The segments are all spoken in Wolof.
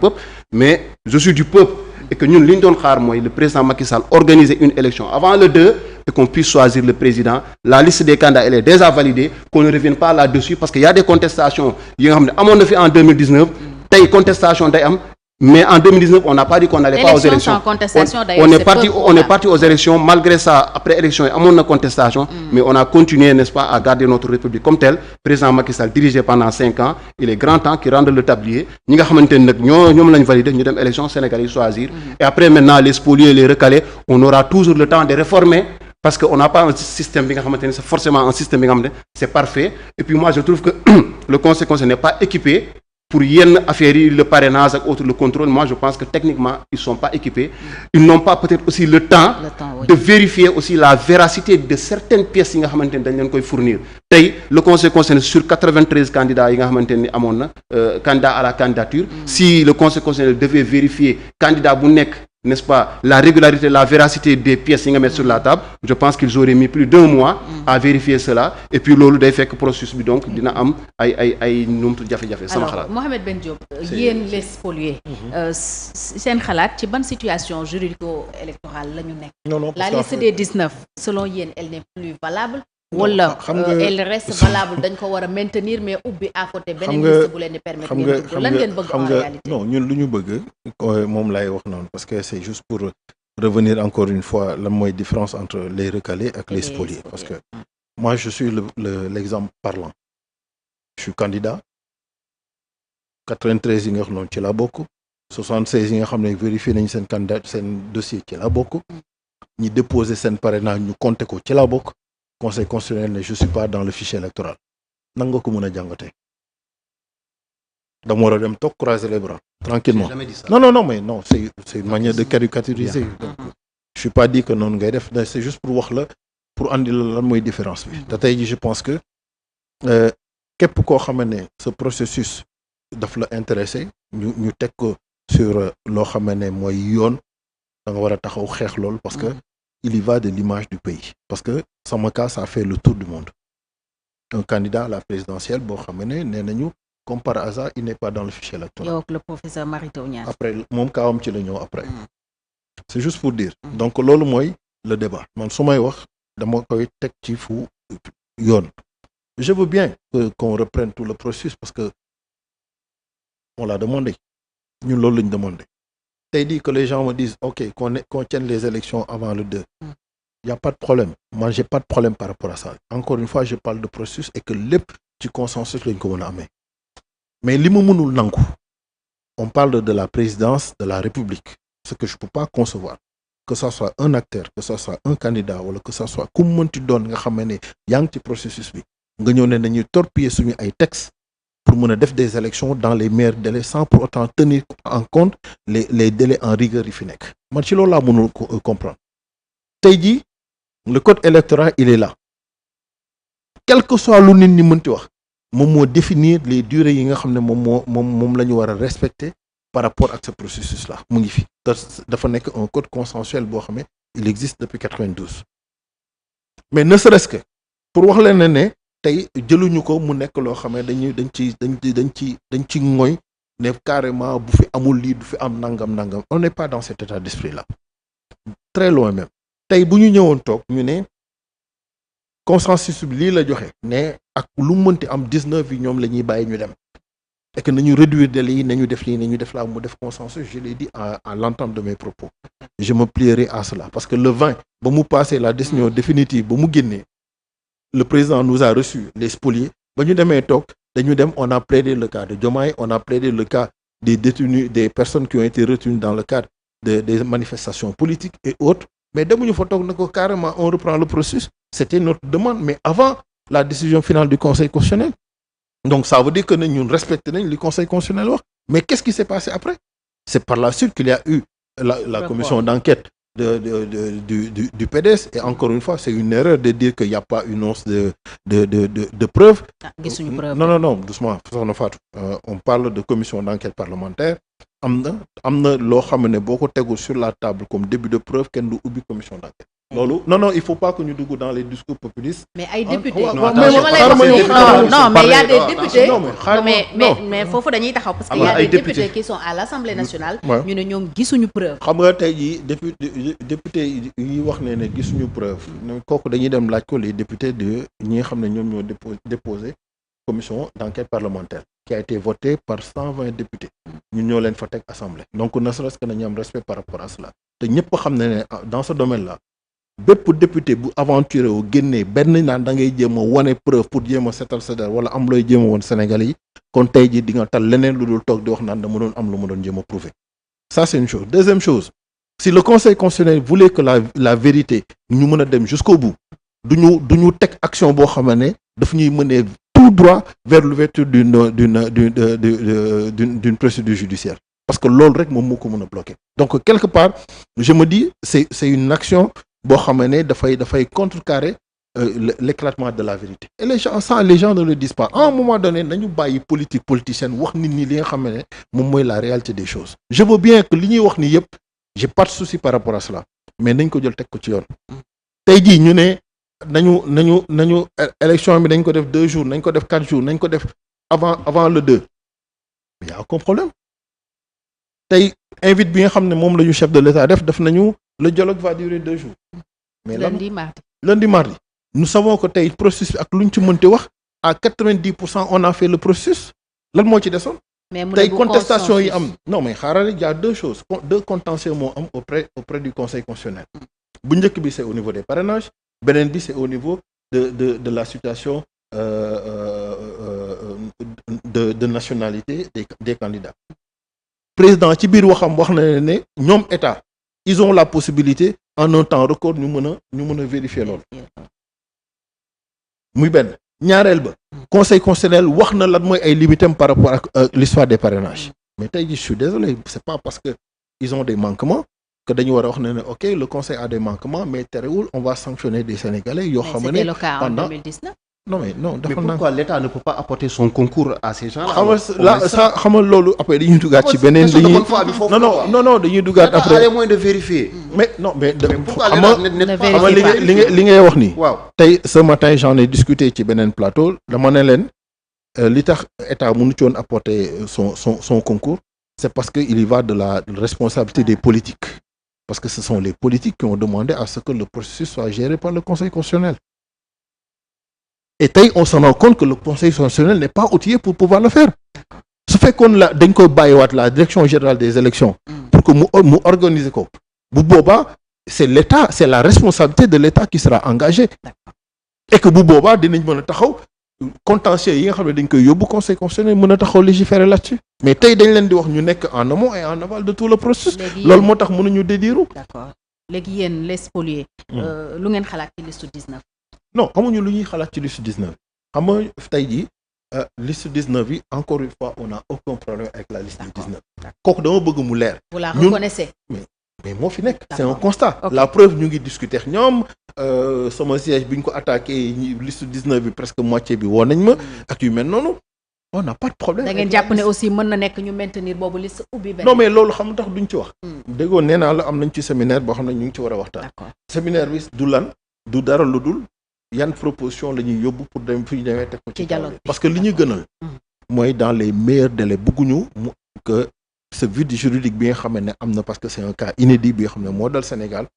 peuple mais je suis du peuple et que ñun li ñu doon xaar mooy le président Macky Sall organiser une élection avant le 2 et qu'on puisse choisir le président la liste des candidats elle est déjà validée qu'on ne revienne pas là-dessus parce que y a des contestations yi nga xam ne amoon na fi en 2019 tey contestation day am mais en 2019 on n'a pas dit qu'on n'allait pas aux élections on est parti aux élections malgré ça après élection yi amoon na contestation mais on a continué n'est-ce pas à garder notre république comme telle président Macky Sall dirigé pendant 5 ans il est grand temps qu'il rende le tablier ñi nga xamante ne nag ñoom lañ validé ñu dem élection Sénégal yi choisir et après maintenant les spolier les recaler on aura toujours le temps de réformer parce que on n'a pas un système bi nga xamante ne c'est forcément un système bi nga xamante ne c'est parfait et puis moi je trouve que le conseil n'est pas équipé pour yenn affaires yi le parrainage ak autre le contrôle moi je pense que techniquement ils sont pas équipés ils n'ont pas peut-être aussi le temps de vérifier aussi la véracité de certaines pièces yi nga xamante ne dañ leen koy fournir tey le conseil concerné sur 93 candidats yi nga xamante ni amoon na candidat à la candidature si le conseil concerné devait vérifier candidat bu nekk n'est-ce pas la régularité la véracité des pièces yi nga mettre sur la table je pense qu'ils auraient mis plus d'1 mois à vérifier cela et puis loolu day fekk processus bi donc dina am ay numtu jafe-jafe sama xalaat. Mohamed Ben Diop yéen les spoliés seen xalaat ci ban situation juridico-électorale la ñu nekk. non la liste des 19 selon yéen elle n'est plus valable. wala elle reste valable dañ ko war a maintenir mais ubbi à côté beneen liste bu leen di permettre ngeen dugg lan ngeen bëgg en réalité. non ñun lu ñu bëgg moom laay wax noonu parce que c'est juste pour revenir encore une fois lan mooy différence entre les recalés ak les spoliés parce que moi je suis l'exemple parlant je suis candidat 93 yi nga xam noonu ci la bokk 76 yi nga xam ne vérifié nañ seen candidat seen dossier ci la bokk ñi déposé seen parrainage ñu compté ko ci la bokk conseil constitutionnel ne je suis pas dans le fichier électoral nan nga ko mën a jàngatee dama war a dem toog croiser les bras tranquillement non mais non c'est une manière de caricaturiser donc je suis pas dit que noonu ngay def c'est juste pour wax la pour andi la lan mooy différence bi te tey ji je pense que képp koo xam ne ce processus daf la intéressé ñu teg ko sur loo xam ne mooy yoon da nga war a taxaw xeex loolu parce que il y va de l'image du pays parce que sama cas ça fait le tour du monde un candidat à la présidentielle boo xam ne nee nañu comme par hasard il n'est pas dans le fichier électoral. yow ak le professeur Mary Teuw Niane. après moom kaawam ci la ñëw après. c'est juste pour dire. donc loolu mooy le débat man su may wax dama koy teg ci fu yoon. je veux bien qu'on reprenne tout le processus parce que on l'a demandé ñun loolu lañu demandé. tey dit que les gens me disent ok qu'on tienne les élections avant le 2. Il y a pas de problème moi j'ai pas de problème par rapport à ça encore une fois je parle de processus et que lépp ci consensus lañ ko mën a amee mais li ma mënul nangu on parle de la présidence de la République ce que je peux pas concevoir que ça soit un acteur que ça soit un candidat wala que ça soit ku mu mënti doon nga xam ne yaa ngi ci processus bi nga ñëw ne nañuy torpiller suñu ay textes pour mën a def des élections dans les meilleurs délais sans pour autant tenir en compte les délais en rigueur yi fi nekk man ci loolu laa mënul comprendre tey jii le code électoral il est là quel que soit lu nit ñi mënti wax moom moo définir les durées yi nga xam ne moom la ñu war a respecter par rapport ak ce processus là mu ngi fi te dafa nekk un code consensuel boo xam ne il existe depuis 92 mais ne serait-ce que pour wax leen ne tey jëluñu ko mu nekk loo xam ne dañ ci ngoy ne carrément bu fi amul lii du fi am nangam on n'est pas dans cet état d'esprit là très loin même tey bu ñu ñëwoon toog ñu ne consensus bi lii la joxe ne ak lu mënti am 19 yi ñoom la ñuy bàyyi ñu dem et que nañu réduire délai yi nañu def lii nañu def laa mu def consensus je l'ai dit à l'entame de mes propos je me plierai à cela parce que le 20 ba mu passé la décision définitive ba mu génnee le président nous a reçu les spoliés ba ñu demee toog dañu dem on a plaidé le cas de Diomaye on a plaidé le cas des détenus des personnes qui ont été retenues dans le cadre des manifestations politiques et autres mais demuñu fa toog na ko carrément on reprend le processus c'était notre demande mais avant la décision finale du conseil constitutionnel donc ça veut dire que ne ñun respecté nañ li conseil constitutionnel wax mais qu'est-ce qui s'est passé après c'est par la suite qu'il y a eu la commission d'enquête du PDS et encore une fois c'est une erreur de dire qu'il n'y a pas une once de preuves. Non doucement soxna Fatou on parle de commission d'enquête parlementaire am na loo xam ne boo ko tegul sur la table comme début de preuve kenn du ubbi commission d'enquête loolu non il faut pas que ñu dugg dans les discours populistes. mais ay députés mais y a des députés mais foofu dañuy taxaw parce que y a des députés qui sont à l'Assemblée nationale. ñu ne ñoom gisuñu preuve. xam nga tey jii député yi wax ne gisuñu preuve kooku dañuy dem laaj ko les députés de ñi nga xam ne ñoom ñoo déposé commission d'enquête parlementaire qui a été votée par 120 députés ñun ñoo leen fa teg assemblée donc ne serait-ce que nañu am respect par rapport à cela te ñëpp xam ne dans ce domaine là bépp député bu aventuré wu génnee benn naan da ngay jéem a wane preuve pour jéem a setal sa der wala am looy jéem a woon Sénégalais yi kon tey jii di nga tal leneen lu dul toog di wax naan dama doon am lu ma doon jéem a prouver ça c'est une chose. Deuxième chose, si le Conseil constitutionnel voulait que la vérité ñu mën a dem jusqu'au bout du ñu teg action boo xam ne daf ñuy mener tout droit vers l'ouverture d'une procédure judiciaire parce que loolu rek moom moo ko mën a bloquer. Donc quelque part je me dis c'est une action boo xam ne dafay contrecarrer l'éclatement de la vérité et les gens ne le disent pas à un moment donné nañu bàyyi politicienne wax nit ñi li nga xam ne moom mooy la réalité des choses. Je veux bien que li ñuy wax ni yëpp j'ai pas de souci par rapport à cela mais nañ ko jël teg ko ci yoon tey jii ñu ne nañu élection bi dañ ko def 2 jours nañ ko def 4 jours nañ ko def avant le 2 il y a aucun problème tey invite bi nga xam ne moom la ñu chef de l'État def nañu le dialogue va durer 2 jours mais lundi mardi nous savons que tey processus ak lu ñu ci mënti wax à 90% on a fait le processus lan moo ci desoon tey contestation yi am non mais xaaral il y a 2 choses 2 contentieux moo am auprès du Conseil constitutionnel bu njëkk bi c'est au niveau des parrainages beneen bi c'est au niveau de la situation de nationalité des candidats président ci biir waxam wax na ne ñoom état ils ont la possibilité en un temps record ñu mën a vérifier loolu muy benn ñaareel ba conseil constitutionnel wax na lan mooy ay limitam par rapport ak l'histoire des parrainages mais tey jii je suis désolé c'est pas parce que ils ont des manquements que dañu war a wax ne ok le conseil a des manquements mais terewul on va sanctionner des Sénégalais yoo xam ne c'était le cas en 2019. mais pourquoi l'État ne peut pas apporter son concours à ces gens-là? xam nga loolu après dañuy duggaat ci beneen non dañuy duggaat après moins de vérifier. mais pourquoi li ngay wax nii. waaw tey ce matin j'en ai discuté ci beneen plateau dama ne leen li tax état mënu ci woon apporter son concours c'est parce que il y va de la responsabilité des politiques parce que ce sont les politiques qui ont demandé à ce que le processus soit géré par le Conseil constitutionnel. Et tey on se rend compte que le Conseil constitutionnel n'est pas outillé pour pouvoir le faire su fekkoon la dañ koy bàyyiwaat la direction générale des élections pour que mu organiser ko bu boobaa c'est l'État c'est la responsabilité de l'État qui sera engagée et que bu boobaa dinañ mën a taxaw contentieux yi nga xam ne dañ koy yóbbu Conseil constitutionnel mën a taxaw légiférer là-dessus mais tey dañ leen di wax ñu nekk en amont et en aval de tout le processus loolu moo tax mënuñu dédiru. D'accord léegi yéen les spoliés lu ngeen xalaat ci liste 19. non amuñu lu ñuy xalaat ci liste 19 xam nga tey jii liste 19 yi encore une fois on n'a aucun problème avec la liste 19 kooku dama bëgg mu leer. vous la reconnaissez. mais moo fi nekk c'est un constat. Okay. La preuve ñu ngi discuter ak ñoom sama siège bi ñu ko attaqué liste 19 bi presque moitié bi woo nañ ma ak yu mel noonu on n'a pas de problème. da ngeen jàpp ne aussi mën na nekk ñu maintenir boobu liste ubbi benn. non mais loolu xam nga tax duñ ci wax. déggoo nee naa la am nañ ci séminaire boo xam ne ñu ngi ci war a waxtaan. séminaire bi du lan du dara lu dul. yan proposition la ñuy yóbbu pour dem fi ñu demee teg ko ci dialogue parce que li ñu gënal mooy dans les meilleurs délais bëgguñu mu que ce vide juridique bi nga xam ne am na parce que c'est un cas inédit bi nga xam ne moo dal Sénégal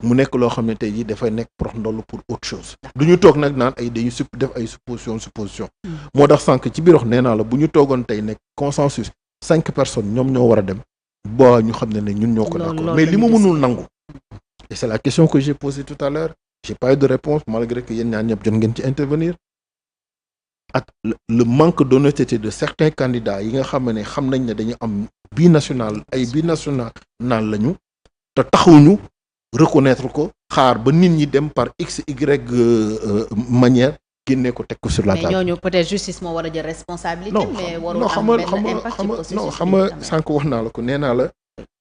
mu nekk loo xam ne tey jii dafay nekk prox ndoll pour autre chose du ñu toog nag naan ay dañuy def ay supposition moo tax sànq ci biir wax nee naa la bu ñu toogoon tey nekk consensus 5 personnes ñoom ñoo war a dem boo ñu xam ne ñun ñoo ko d'accord mais li mu mënul nangu et c'est la question que j'ai posée tout à l'heure j'ai pas eu de réponse malgré que yéen ñaar ñëpp jot ngeen ci intervenir ak le manque d'honnêteté de certains candidats yi nga xam nañ ne dañu am binational lañu te taxawuñu reconnaître ko xaar ba nit ñi dem par x y manière génnee ko teg ko sur la table. mais ñooñu peut-être justice moo war a jël responsabilité. mais warul am benn impact ci processus non xam nga sànq wax naa la ko nee naa la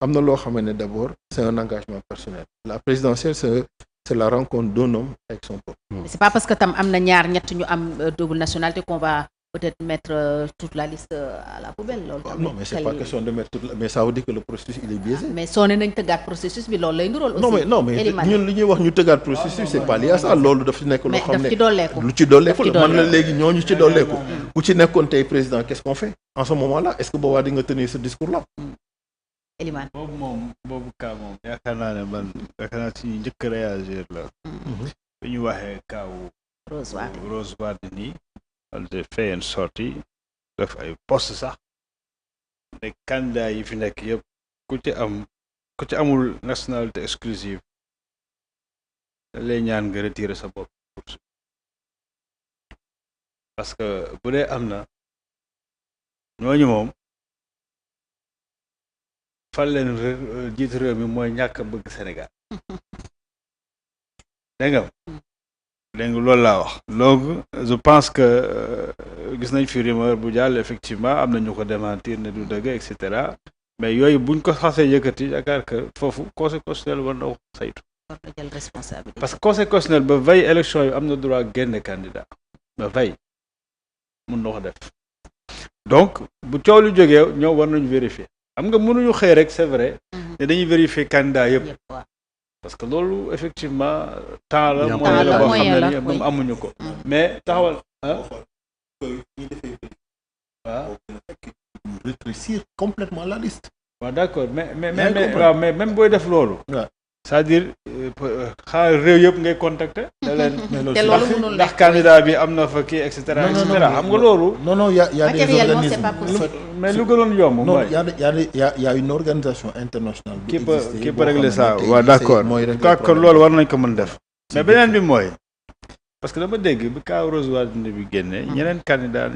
am na loo xam ne d'abord c'est un engagement personnel la présidentielle c'est la rencontre d'un homme avec son peuple. c'est pas parce que tam am na ñaar ñett ñu am double nationalité qu'on va peut-être mettre toute la liste à la poubelle loolu. non mais c'est pas question de mettre toute la mais ça veut dire que le processus il est biaisé. mais soo ne nañ tëggaat processus bi loolu lay ndurool. aussi non mais ñun li ñuy wax ñu tëggaat processus c'est pas lié à ça loolu daf ci nekk loo xam ne lu ci dolleeku la man la léegi ñooñu ci dolleeku ku ci nekkoon tey président qu'est-ce qu'on fait en ce moment-là est-ce que boobaa di nga tenir ce discours-là. Elimane boobu cas moom yaakaar naa ci njëkk a réagir la. bi ñu waxee kaawu Rose Wardini elle a fait une sortie def ay poste sax ne candidat yi fi nekk yëpp ku ci amul nationalité exclusive lay ñaan nga retirer sa bopp parce que bu dee am na ñooñu moom fal leen jiitu réew mi mooy ñàkk bëgg Sénégal dégg nga loolu laa wax donc je pense que gis nañ fi rumeur bu jàll effectivement am na ñu ko démentir ne du dëgg et cetera mais yooyu buñ ko xasee yëkkati yaakaar que foofu conseil constitutionnel war na ko saytu. war na jël responsabilité. parce que conseil constitutionnel ba veille élection yi am na droit génne candidat ba veille mun na ko def donc bu coow lu jógee ñoo war nañu vérifier xam nga mënuñu xëy rek c'est vrai ne dañuy vérifier candidat yëpp. parce que loolu effectivement temps la moyen la boo xam ne ni moom amuñu ko mais taxawal waaw rétrécir complètement la liste. waaw d'accord mais même booy def loolu c'est-à-dire xaar réew yëpp ngay contacter te leen ndax candidat bi am na fa kii et cetera et cetera xam nga loolu non y a des organismes mais lu gënoon yomb non y a une organisation internationale qui peut régler ça waaw d'accord kon loolu war nañ ko mën def mais beneen bi mooy parce que dama dégg bi cas Rose Wardini bi génne ñeneen candidat